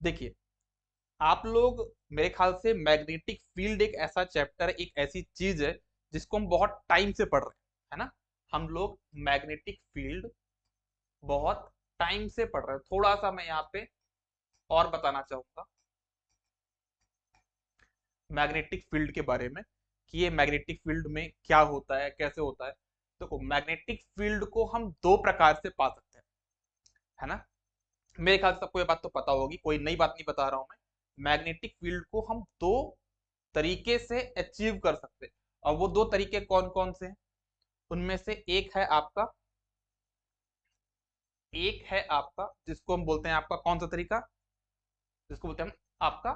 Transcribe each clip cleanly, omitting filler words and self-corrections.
देखिए, आप लोग मेरे ख्याल से मैग्नेटिक फील्ड एक ऐसा चैप्टर, एक ऐसी चीज है जिसको हम बहुत टाइम से पढ़ रहे हैं, है ना। हम लोग मैग्नेटिक फील्ड बहुत टाइम से पढ़ रहे हैं। थोड़ा सा मैं यहाँ पे और बताना चाहूंगा मैग्नेटिक फील्ड के बारे में कि ये मैग्नेटिक फील्ड में क्या होता है, कैसे होता है। देखो, मैग्नेटिक फील्ड को हम दो प्रकार से पा सकते हैं, है ना। मेरे ख्याल से सबको ये बात तो पता होगी, कोई नई बात नहीं बता रहा हूं मैं। मैग्नेटिक फील्ड को हम दो तरीके से अचीव कर सकते हैं, और वो दो तरीके कौन कौन से हैं। उनमें से एक है आपका जिसको हम बोलते हैं, आपका कौन सा तरीका, जिसको बोलते हैं हम आपका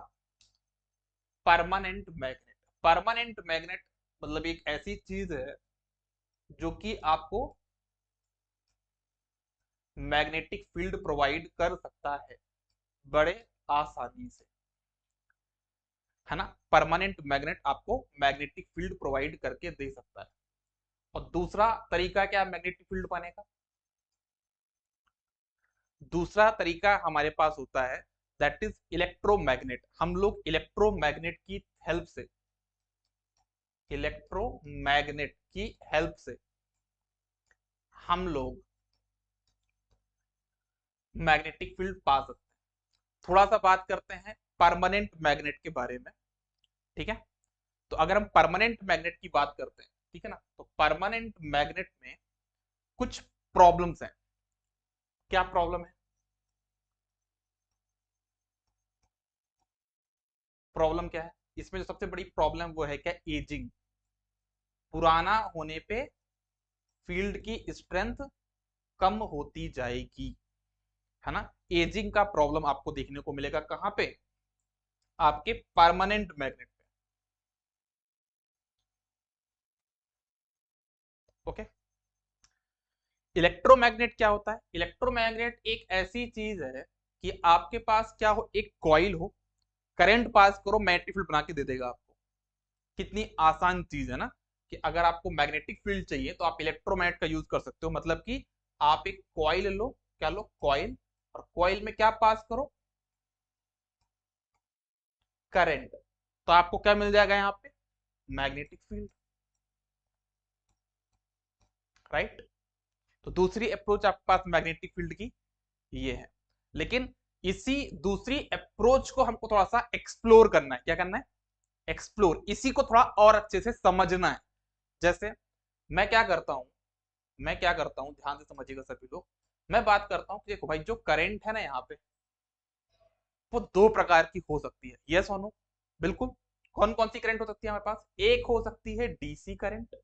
परमानेंट मैग्नेट। परमानेंट मैग्नेट मतलब एक ऐसी चीज है जो कि आपको मैग्नेटिक फील्ड प्रोवाइड कर सकता है बड़े आसानी से, है ना। परमानेंट मैग्नेट आपको मैग्नेटिक फील्ड प्रोवाइड करके दे सकता है। और दूसरा तरीका क्या है मैग्नेटिक फील्ड पाने का? दूसरा तरीका हमारे पास होता है, दैट इज इलेक्ट्रोमैग्नेट। हम लोग इलेक्ट्रोमैग्नेट की हेल्प से, इलेक्ट्रोमैग्नेट की हेल्प से हम लोग मैग्नेटिक फील्ड पा सकते हैं। थोड़ा सा बात करते हैं परमानेंट मैग्नेट के बारे में, ठीक है। तो अगर हम परमानेंट मैग्नेट की बात करते हैं, ठीक है ना, तो परमानेंट मैग्नेट में कुछ प्रॉब्लम्स हैं। क्या प्रॉब्लम है? प्रॉब्लम क्या है इसमें? जो सबसे बड़ी प्रॉब्लम वो है क्या? एजिंग। पुराना होने पे फील्ड की स्ट्रेंथ कम होती जाएगी, है ना। एजिंग का प्रॉब्लम आपको देखने को मिलेगा कहां पे? आपके परमानेंट मैग्नेट पे। ओके। इलेक्ट्रोमैग्नेट क्या होता है? इलेक्ट्रोमैग्नेट एक ऐसी चीज है कि आपके पास क्या हो, एक कॉइल हो, करंट पास करो, मैग्नेटिक फील्ड बना के दे देगा आपको। कितनी आसान चीज है ना, कि अगर आपको मैग्नेटिक फील्ड चाहिए तो आप इलेक्ट्रोमैग्नेट का यूज कर सकते हो। मतलब कि आप एक कॉइल लो, क्या लो? कॉइल। और कॉइल में क्या पास करो? करंट। तो आपको क्या मिल जाएगा यहाँ पे? Magnetic field, right. तो दूसरी अप्रोच आपके पास मैग्नेटिक फील्ड की ये है। लेकिन इसी दूसरी अप्रोच को हमको थोड़ा सा एक्सप्लोर करना है। क्या करना है? एक्सप्लोर। इसी को थोड़ा और अच्छे से समझना है। जैसे मैं क्या करता हूं ध्यान से समझिएगा सभी लोग। मैं बात करता हूं कि देखो भाई, जो करंट है ना यहाँ पे, वो दो प्रकार की हो सकती है। यस और नो? बिल्कुल। कौन कौन सी करंट हो सकती है हमारे पास? एक हो सकती है डीसी करंट,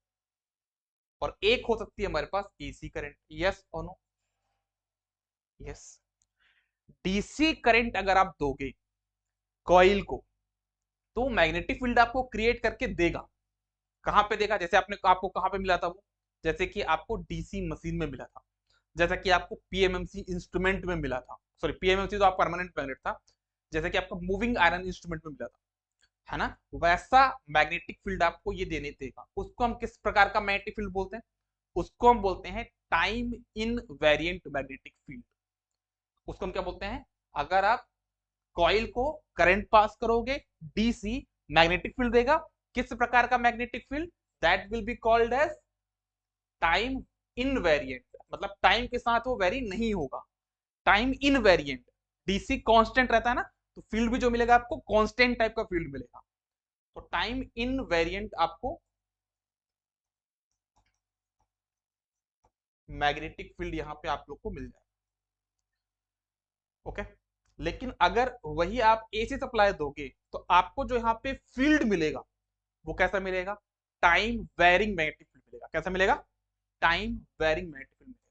और एक हो सकती है हमारे पास एसी करंट। यस और नो? यस। डीसी करंट अगर आप दोगे कॉइल को, तो मैग्नेटिक फील्ड आपको क्रिएट करके देगा। कहां पे देगा? जैसे आपने आपको कहां पे मिला था वो? जैसे कि आपको डीसी मशीन में मिला था, जैसा कि आपको पीएमएमसी इंस्ट्रूमेंट में मिला था। सॉरी, पीएमएमसी तो आप परमानेंट मैग्नेट था। जैसे कि आपको मूविंग आयरन इंस्ट्रूमेंट में मिला था, है ना। वैसा मैग्नेटिक फील्ड आपको ये देने देगा। उसको हम किस प्रकार का मैग्नेटिक फील्ड बोलते हैं? उसको हम बोलते हैं time in variant magnetic field. उसको हम क्या बोलते हैं? अगर आप कॉइल को करंट पास करोगे, डीसी मैग्नेटिक फील्ड देगा। किस प्रकार का magnetic field? That will be called as time invariant. मतलब टाइम के साथ वो वेरी नहीं होगा, टाइम इनवेरिएंट। डीसी कांस्टेंट रहता है ना, तो फील्ड भी जो मिलेगा आपको कांस्टेंट टाइप का फील्ड मिलेगा। तो टाइम इनवेरिएंट आपको मैग्नेटिक फील्ड यहां पे आप लोग को मिल जाएगा। ओके। लेकिन अगर वही आप एसी सप्लाई दोगे, तो आपको जो यहाँ पे फील्ड मिलेगा वो कैसा मिलेगा? टाइम वेरिंग मैग्नेटिक फील्ड मिलेगा। कैसा मिलेगा? टाइम वेरिंग मैग्नेटिक फील्ड मिलेगा।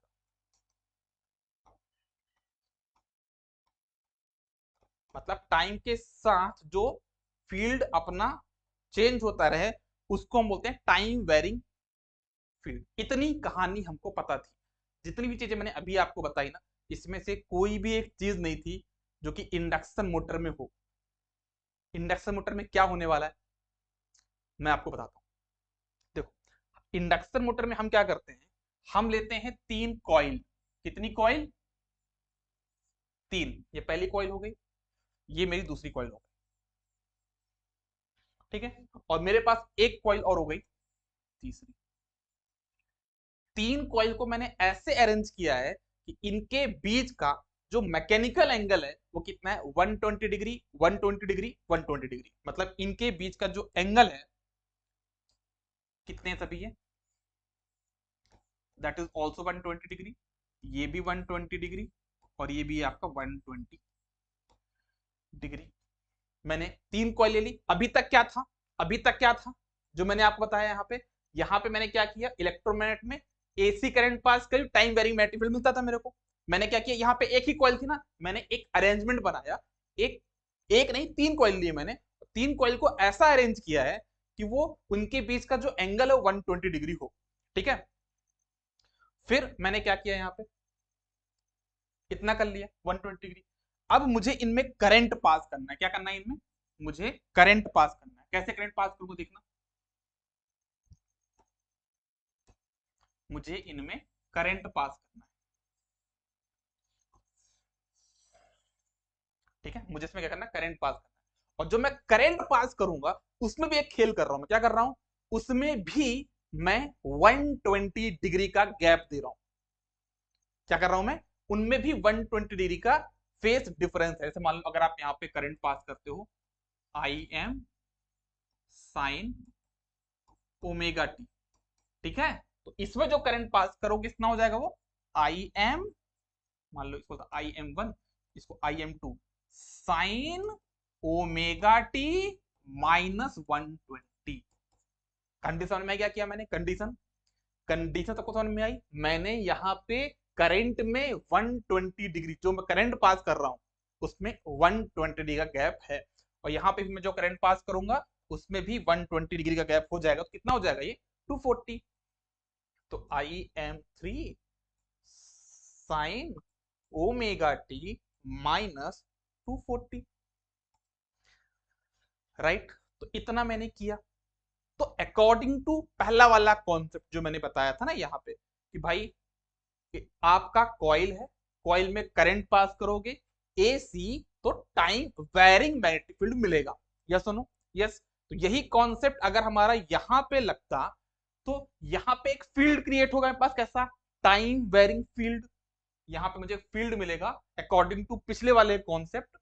मतलब टाइम के साथ जो फील्ड अपना चेंज होता रहे, उसको हम बोलते हैं टाइम वेरिंग फील्ड। इतनी कहानी हमको पता थी। जितनी भी चीजें मैंने अभी आपको बताई ना, इसमें से कोई भी एक चीज नहीं थी जो कि इंडक्शन मोटर में हो। इंडक्शन मोटर में क्या होने वाला है मैं आपको बताता हूँ। देखो, इंडक्शन मोटर में हम क्या करते हैं? हम लेते हैं तीन कॉइल। कितनी कॉइल? तीन। ये पहली कॉइल हो गई। ये मेरी दूसरी कॉइल हो गई, ठीक है। और मेरे पास एक कॉइल और हो गई तीसरी। तीन कॉइल को मैंने ऐसे अरेंज किया है कि इनके बीच का जो मैकेनिकल एंगल है वो कितना है, 120 डिग्री, 120 डिग्री, 120 डिग्री। मतलब इनके बीच का जो एंगल है कितने सभी है, दैट इज ऑल्सो 120 डिग्री। ये भी 120 डिग्री और ये भी आपका 120 डिग्री। मैंने तीन कॉइल ले ली। अभी तक क्या था, अभी तक क्या था जो मैंने आपको बताया यहाँ पे मैंने क्या किया, इलेक्ट्रोमैग्नेट में एसी करंट पास करी, टाइम वेरिंग मैग्नेटिक फील्ड मिलता था मेरे को। मैंने क्या किया, यहाँ पे एक ही कॉइल थी ना, मैंने एक अरेंजमेंट बनाया, एक एक नहीं तीन कॉइल लिए मैंने। तीन कॉइल को ऐसा अरेंज किया है कि वो उनके बीच का जो एंगल है 120 डिग्री हो, ठीक है। फिर मैंने क्या किया, यहाँ पे इतना कर लिया 120 डिग्री। अब मुझे इनमें करंट पास करना है। क्या करना है इनमें, मुझे करंट पास करना है। कैसे करंट पास करूंगा देखना, मुझे इनमें करंट पास करना है, ठीक है। मुझे इसमें क्या करना है, करंट पास करना है। और जो मैं करंट पास करूंगा उसमें भी एक खेल कर रहा हूं मैं। क्या कर रहा हूं, उसमें भी मैं 120 डिग्री का गैप दे रहा हूं। क्या कर रहा हूं मैं, उनमें भी 120 डिग्री का फेस डिफरेंस है। जैसे मान लो अगर आप यहां पे करंट पास करते हो, I am sign omega T, ठीक है। तो इसमें जो करंट पास करोगे कितना हो जाएगा, वो आई एम, मान लो इसको आई एम वन, इसको I M two, sine omega T minus 120। Condition में क्या किया मैंने, कंडीशन कंडीशन सबको समझ में आई। मैंने यहाँ पे करंट में 120 डिग्री, जो मैं करंट पास कर रहा हूँ उसमें 120 डिग्री का गैप है, और यहाँ पे मैं जो करंट पास करूंगा उसमें भी 120 डिग्री का गैप हो जाएगा। तो कितना हो जाएगा ये, 240। तो I am three sine omega T minus 240, right. तो इतना मैंने किया। तो अकॉर्डिंग टू पहला वाला कॉन्सेप्ट जो मैंने बताया था ना यहाँ पे, कि भाई आपका कॉइल है, कॉइल में करंट पास करोगे एसी, तो टाइम वेरिंग मैग्नेटिक फील्ड मिलेगा। यस सुनो, यस। तो यही कॉन्सेप्ट अगर हमारा यहां पे लगता तो यहां पे एक फील्ड क्रिएट होगा मेरे पास, कैसा, टाइम वेरिंग फील्ड। यहां पे मुझे फील्ड मिलेगा अकॉर्डिंग टू पिछले वाले concept,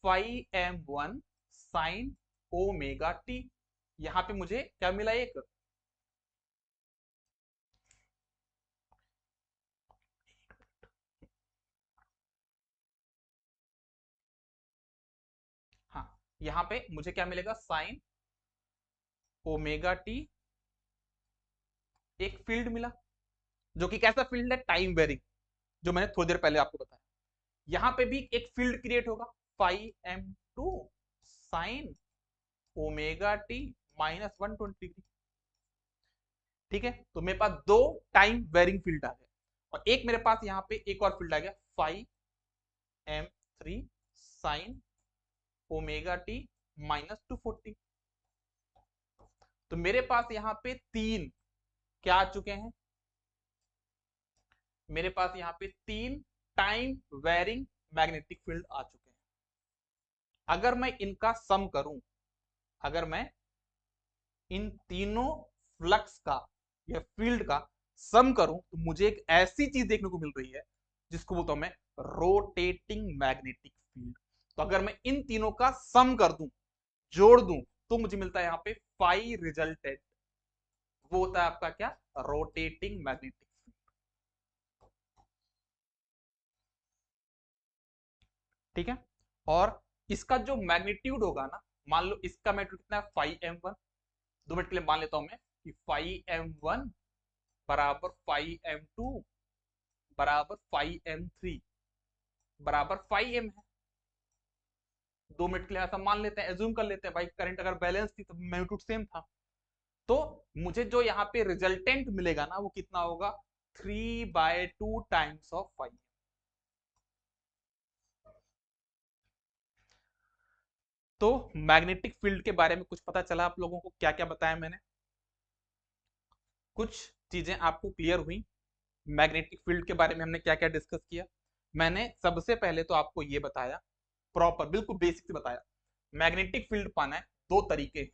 five M one sine omega T. यहां पे मुझे क्या मिला, एक हाँ, यहां पे मुझे क्या मिलेगा, साइन ओमेगा टी, एक फील्ड मिला जो कि कैसा फील्ड है, टाइम वेरिंग, जो मैंने थोड़ी देर पहले आपको बताया। यहां पे भी एक फील्ड क्रिएट होगा, five M two sine omega T minus 120 degree, ठीक है। तो मेरे पास दो टाइम वेरिंग फील्ड आ गए, और एक मेरे पास यहाँ पे एक और फील्ड आ गया, five M three sine omega T minus 240। तो मेरे पास यहाँ पे तीन क्या आ चुके हैं, मेरे पास यहाँ पे तीन टाइम वेरिंग मैग्नेटिक फील्ड आ चुके हैं। अगर मैं इनका सम करूं, अगर मैं इन तीनों फ्लक्स का या फील्ड का सम करूं, तो मुझे एक ऐसी चीज देखने को मिल रही है जिसको बोलता हूं मैं रोटेटिंग मैग्नेटिक फील्ड। तो अगर मैं इन तीनों का सम कर दूं, जोड़ दूं, तो मुझे मिलता है यहाँ पे फाइव रिजल्टेंट। वो होता है आपका क्या, रोटेटिंग मैग्नेटिक फील्ड, ठीक है। और इसका जो मैग्नीट्यूड होगा ना, मान लो इसका मैग्नीट्यूड कितना है, 5m1। 2 मिनट के लिए मान लेता हूं मैं कि 5m1 बराबर 5m2 बराबर 5m3 बराबर 5m है। 2 मिनट के लिए ऐसा मान लेते हैं, एज्यूम कर लेते हैं भाई, करंट अगर बैलेंस थी तो मैग्नीट्यूड सेम था। तो मुझे जो यहाँ पे रिजल्टेंट मिलेगा ना, वो कितना होगा, 3/2 टाइम्स ऑफ 5। तो मैग्नेटिक फील्ड के बारे में कुछ पता चला आप लोगों को, क्या क्या बताया मैंने, कुछ चीजें आपको क्लियर हुई। मैग्नेटिक फील्ड के बारे में हमने क्या क्या डिस्कस किया। मैंने सबसे पहले तो आपको ये बताया प्रॉपर बिल्कुल बेसिक से बताया। मैग्नेटिक फील्ड पाना है, दो तरीके हैं।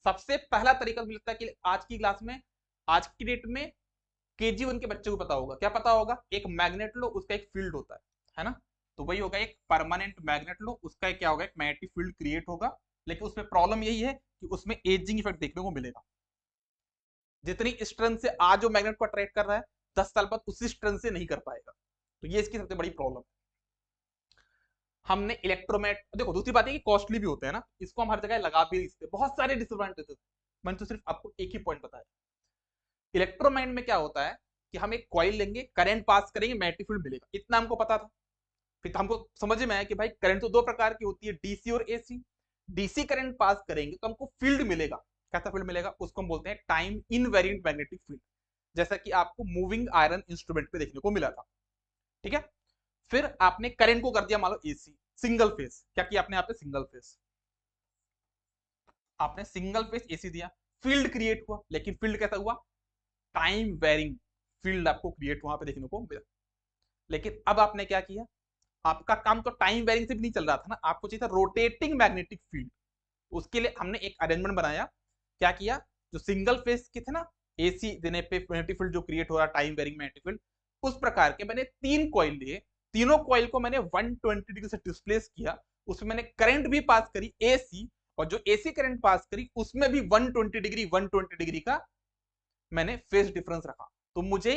सबसे पहला तरीका मुझे लगता है कि आज की क्लास में, आज की डेट में KG1 के बच्चे को पता होगा। क्या पता होगा? एक मैग्नेट लो, उसका एक फील्ड होता है ना? तो वही होगा एक परमानेंट मैग्नेट लो, उसका क्या होगा? एक मैग्नेटिक फील्ड क्रिएट होगा। लेकिन उसमें प्रॉब्लम यही है कि उसमें एजिंग इफेक्ट देखने को मिलेगा। जितनी स्ट्रेंथ से आज जो मैग्नेट को अट्रैक्ट कर रहा है, 10 साल बाद उसी स्ट्रेंथ से नहीं कर पाएगा। तो ये इसकी सबसे बड़ी प्रॉब्लम है। हमने इलेक्ट्रोमैट, देखो दूसरी बात है कि कॉस्टली भी होते हैं ना, इसको हम हर जगह लगा भी नहीं सकते, बहुत सारे डिसएडवांटेजेस। मैंने तो सिर्फ आपको एक ही पॉइंट बताया। इलेक्ट्रोमैग्नेट में क्या होता है कि हम एक कॉइल लेंगे, करंट पास करेंगे, मैग्नेटिक फील्ड मिलेगा, इतना हमको पता था। फिर तो हमको समझ में आया कि भाई करंट तो दो प्रकार की होती है, डीसी और एसी। डीसी करंट पास करेंगे तो हमको फील्ड मिलेगा। कैसा फील्ड मिलेगा? उसको हम बोलते हैं टाइम इनवेरिएंट मैग्नेटिक फील्ड, जैसा कि आपको मूविंग आयरन इंस्ट्रूमेंट पे देखने को मिला था। ठीक है। फिर आपने करंट को कर दिया मान लो एसी, सिंगल फेस। क्या किया आपने यहाँ पे? Single phase. आपने सिंगल फेस एसी दिया, फील्ड क्रिएट हुआ, लेकिन फील्ड कैसा हुआ? टाइम वेरिंग फील्ड आपको क्रिएट वहां पे देखने को मिला। लेकिन अब आपने क्या किया? आपका काम तो टाइम वेरिंग से भी नहीं चल रहा था ना, आपको चाहिए था रोटेटिंग मैग्नेटिक फील्ड। उसके लिए हमने एक अरेंजमेंट बनाया। क्या किया? जो सिंगल फेस के थे ना, एसी देने पे मैग्नेटिक फील्ड जो क्रिएट हो रहा, टाइम वेरिंग मैग्नेटिक फील्ड, उस प्रकार के मैंने 3 कॉइल लिए। तीनों कॉइल को मैंने 120 डिग्री से डिस्प्लेस किया। उसमें मैंने करंट भी पास करी एसी, और जो एसी करंट पास करी उसमें भी 120 डिग्री का मैंने फेस डिफरेंस रखा। तो मुझे